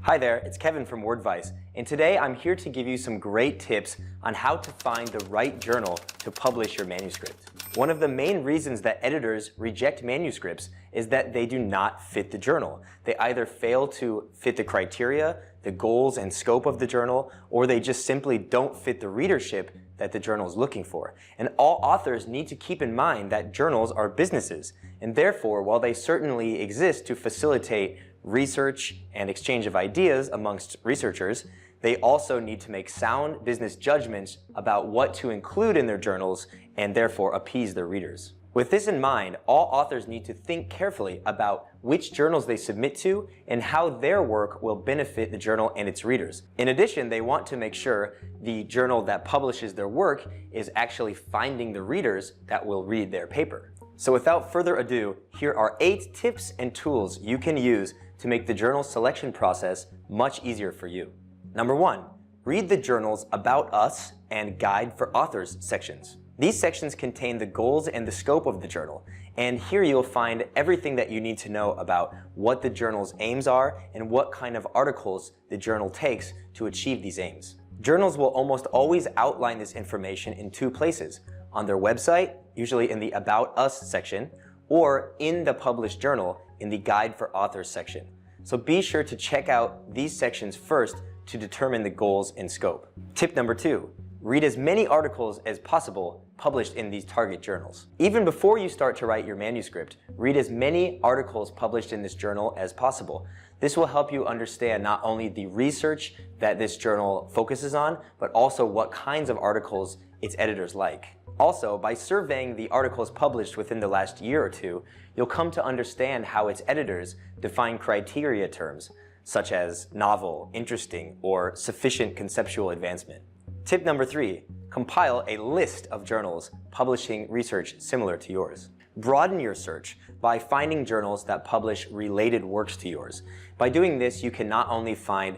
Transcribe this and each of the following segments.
Hi there, it's Kevin from Wordvice, and today I'm here to give you some great tips on how to find the right journal to publish your manuscript. One of the main reasons that editors reject manuscripts is that they do not fit the journal. They either fail to fit the criteria, the goals and scope of the journal, or they just simply don't fit the readership that the journal is looking for. And all authors need to keep in mind that journals are businesses, and therefore, while they certainly exist to facilitate research and exchange of ideas amongst researchers, they also need to make sound business judgments about what to include in their journals and therefore appease their readers. With this in mind, all authors need to think carefully about which journals they submit to and how their work will benefit the journal and its readers. In addition, they want to make sure the journal that publishes their work is actually finding the readers that will read their paper. So without further ado, here are 8 tips and tools you can use to make the journal selection process much easier for you. Number 1, read the journal's About Us and Guide for Authors sections. These sections contain the goals and the scope of the journal, and here you'll find everything that you need to know about what the journal's aims are and what kind of articles the journal takes to achieve these aims. Journals will almost always outline this information in 2 places: on their website, usually in the About Us section, or in the published journal in the Guide for Authors section. So be sure to check out these sections first to determine the goals and scope. Tip number 2, read as many articles as possible published in these target journals. Even before you start to write your manuscript, read as many articles published in this journal as possible. This will help you understand not only the research that this journal focuses on, but also what kinds of articles its editors like. Also, by surveying the articles published within the last year or 2, you'll come to understand how its editors define criteria terms, such as novel, interesting, or sufficient conceptual advancement. Tip number 3, compile a list of journals publishing research similar to yours. Broaden your search by finding journals that publish related works to yours. By doing this, you can not only find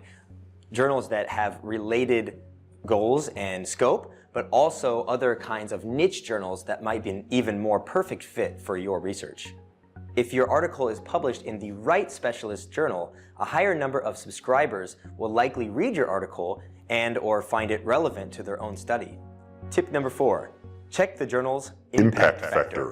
journals that have related goals and scope, but also other kinds of niche journals that might be an even more perfect fit for your research. If your article is published in the right specialist journal, a higher number of subscribers will likely read your article and/or find it relevant to their own study. Tip number 4, check the journal's impact factor.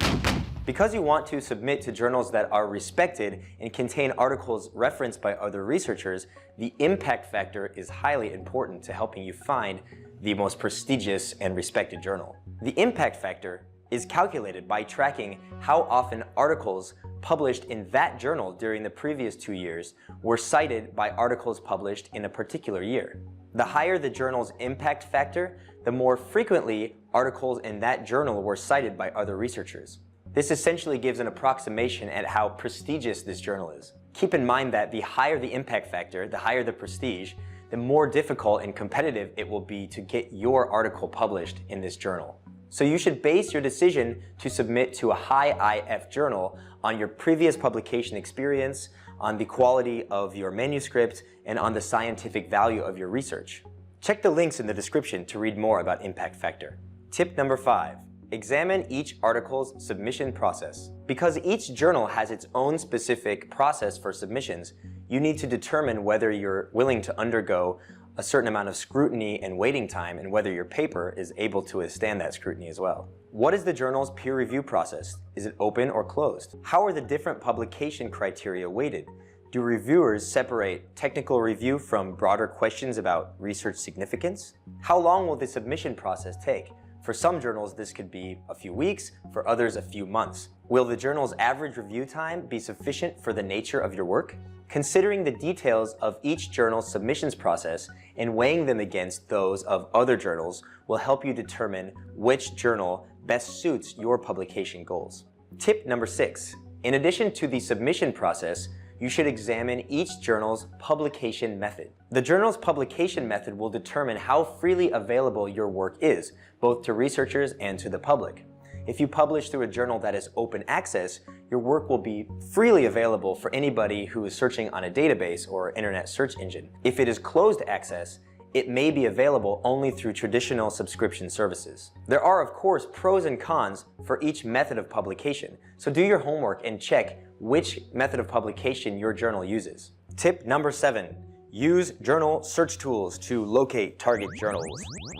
Because you want to submit to journals that are respected and contain articles referenced by other researchers, the impact factor is highly important to helping you find the most prestigious and respected journal. The impact factor is calculated by tracking how often articles published in that journal during the previous 2 years were cited by articles published in a particular year. The higher the journal's impact factor, the more frequently articles in that journal were cited by other researchers. This essentially gives an approximation at how prestigious this journal is. Keep in mind that the higher the impact factor, the higher the prestige, the more difficult and competitive it will be to get your article published in this journal. So you should base your decision to submit to a high IF journal on your previous publication experience, on the quality of your manuscript, and on the scientific value of your research. Check the links in the description to read more about impact factor. Tip number 5. Examine each article's submission process. Because each journal has its own specific process for submissions, you need to determine whether you're willing to undergo a certain amount of scrutiny and waiting time and whether your paper is able to withstand that scrutiny as well. What is the journal's peer review process? Is it open or closed? How are the different publication criteria weighted? Do reviewers separate technical review from broader questions about research significance? How long will the submission process take? For some journals, this could be a few weeks, for others a few months. Will the journal's average review time be sufficient for the nature of your work? Considering the details of each journal's submissions process and weighing them against those of other journals will help you determine which journal best suits your publication goals. Tip number 6. In addition to the submission process, you should examine each journal's publication method. The journal's publication method will determine how freely available your work is, both to researchers and to the public. If you publish through a journal that is open access, your work will be freely available for anybody who is searching on a database or internet search engine. If it is closed access, it may be available only through traditional subscription services. There are, of course, pros and cons for each method of publication, so do your homework and check which method of publication your journal uses. Tip number 7. Use journal search tools to locate target journals.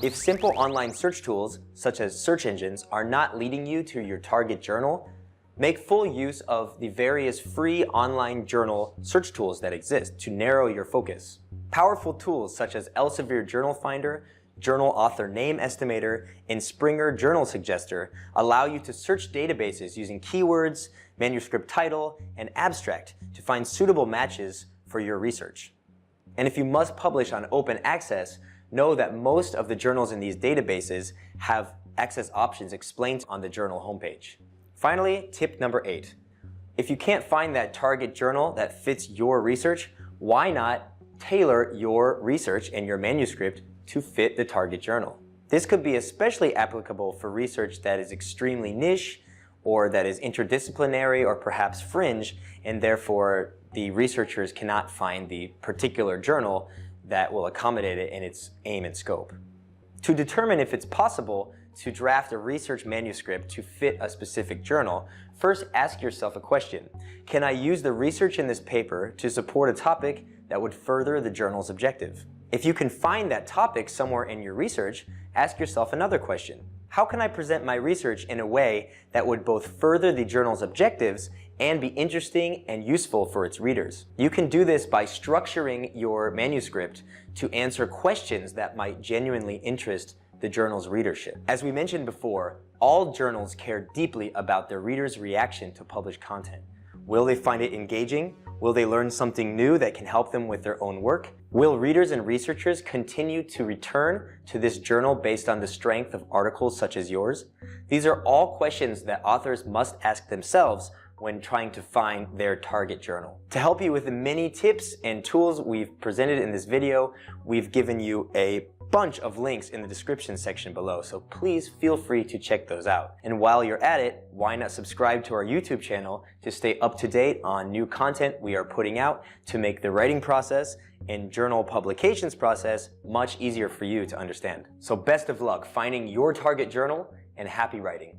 If simple online search tools, such as search engines, are not leading you to your target journal, make full use of the various free online journal search tools that exist to narrow your focus. Powerful tools such as Elsevier Journal Finder, Journal Author Name Estimator, and Springer Journal Suggester allow you to search databases using keywords, manuscript title, and abstract to find suitable matches for your research. And if you must publish on open access, know that most of the journals in these databases have access options explained on the journal homepage. Finally, tip number 8. If you can't find that target journal that fits your research, why not tailor your research and your manuscript to fit the target journal? This could be especially applicable for research that is extremely niche or that is interdisciplinary or perhaps fringe, and therefore the researchers cannot find the particular journal that will accommodate it in its aim and scope. To determine if it's possible to draft a research manuscript to fit a specific journal, first ask yourself a question. Can I use the research in this paper to support a topic that would further the journal's objective? If you can find that topic somewhere in your research, ask yourself another question. How can I present my research in a way that would both further the journal's objectives and be interesting and useful for its readers? You can do this by structuring your manuscript to answer questions that might genuinely interest the journal's readership. As we mentioned before, all journals care deeply about their readers' reaction to published content. Will they find it engaging? Will they learn something new that can help them with their own work? Will readers and researchers continue to return to this journal based on the strength of articles such as yours? These are all questions that authors must ask themselves when trying to find their target journal. To help you with the many tips and tools we've presented in this video, we've given you a bunch of links in the description section below, so please feel free to check those out. And while you're at it, why not subscribe to our YouTube channel to stay up to date on new content we are putting out to make the writing process and journal publications process much easier for you to understand. So best of luck finding your target journal, and happy writing.